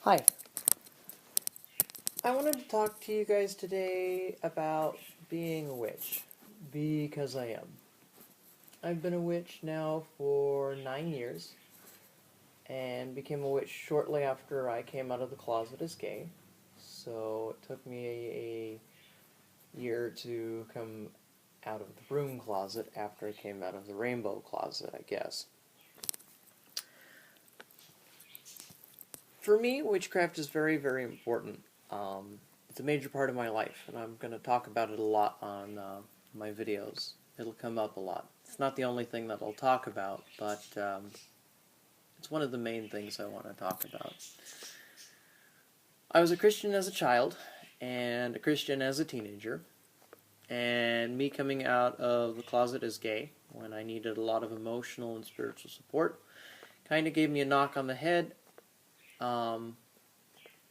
Hi. I wanted to talk to you guys today about being a witch, because I am. I've been a witch now for 9 years, and became a witch shortly after I came out of the closet as gay. So it took me a year to come out of the broom closet after I came out of the rainbow closet, I guess. For me, witchcraft is very, very important. It's a major part of my life, and I'm going to talk about it a lot on my videos. It'll come up a lot. It's not the only thing that I'll talk about, but it's one of the main things I want to talk about. I was a Christian as a child, and a Christian as a teenager, and me coming out of the closet as gay, when I needed a lot of emotional and spiritual support, kind of gave me a knock on the head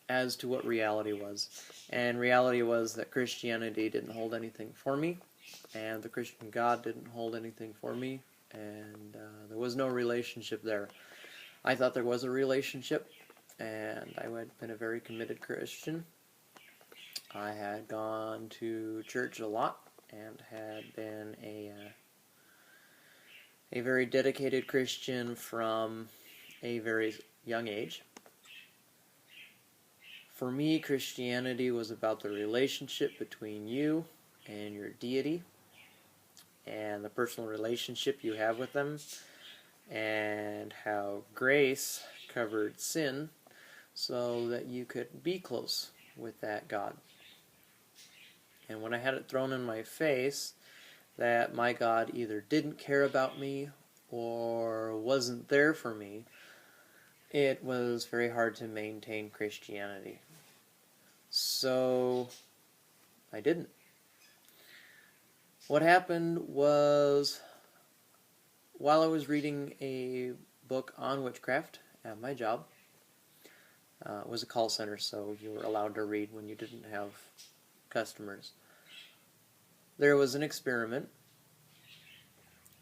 as to what reality was. And reality was that Christianity didn't hold anything for me, and the Christian God didn't hold anything for me, and there was no relationship there. I thought there was a relationship, and I had been a very committed Christian. I had gone to church a lot, and had been a very dedicated Christian from a very young age. For me, Christianity was about the relationship between you and your deity, and the personal relationship you have with them, and how grace covered sin so that you could be close with that God. And when I had it thrown in my face that my God either didn't care about me or wasn't there for me, it was very hard to maintain Christianity. So I didn't. What happened was, while I was reading a book on witchcraft at my job, it was a call center, so you were allowed to read when you didn't have customers. There was an experiment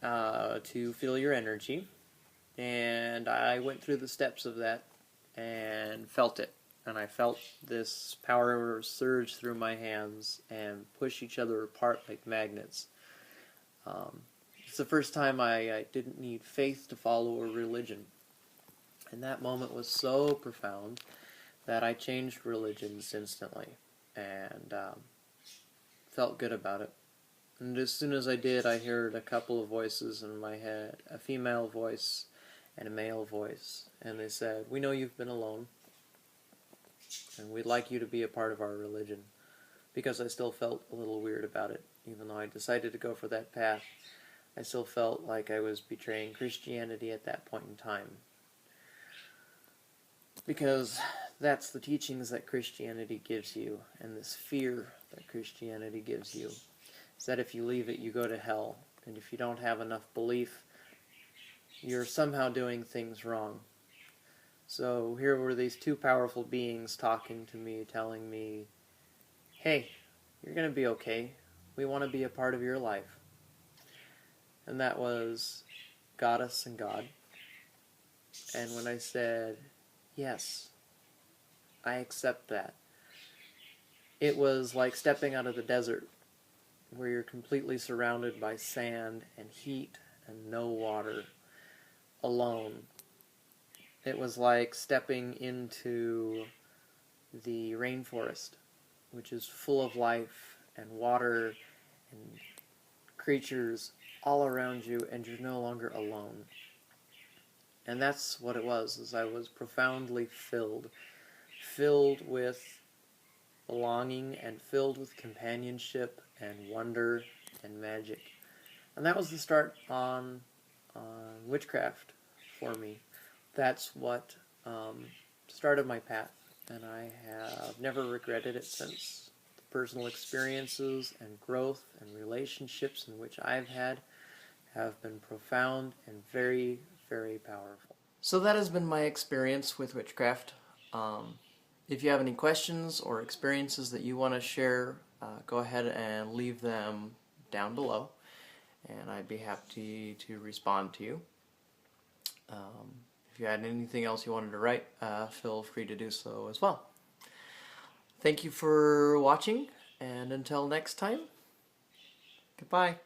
to feel your energy, and I went through the steps of that and felt it. And I felt this power surge through my hands and push each other apart like magnets. It's the first time I didn't need faith to follow a religion. And that moment was so profound that I changed religions instantly and felt good about it. And as soon as I did, I heard a couple of voices in my head, a female voice and a male voice. And they said, "We know you've been alone, and we'd like you to be a part of our religion." Because I still felt a little weird about it. Even though I decided to go for that path, I still felt like I was betraying Christianity at that point in time. Because that's the teachings that Christianity gives you, and this fear that Christianity gives you, is that if you leave it, you go to hell. And if you don't have enough belief, you're somehow doing things wrong. So here were these two powerful beings talking to me, telling me, "Hey, you're going to be okay. We want to be a part of your life." And that was Goddess and God. And when I said, "Yes, I accept that," it was like stepping out of the desert, where you're completely surrounded by sand and heat and no water, alone. It was like stepping into the rainforest, which is full of life and water and creatures all around you, and you're no longer alone. And that's what it was, is I was profoundly filled with belonging and filled with companionship and wonder and magic. And that was the start on witchcraft for me. That's what started my path, and I have never regretted it since. The personal experiences and growth and relationships in which I've had have been profound and very, very powerful. So that has been my experience with witchcraft. If you have any questions or experiences that you want to share, go ahead and leave them down below, and I'd be happy to respond to you. If you had anything else you wanted to write, feel free to do so as well. Thank you for watching, and until next time, goodbye.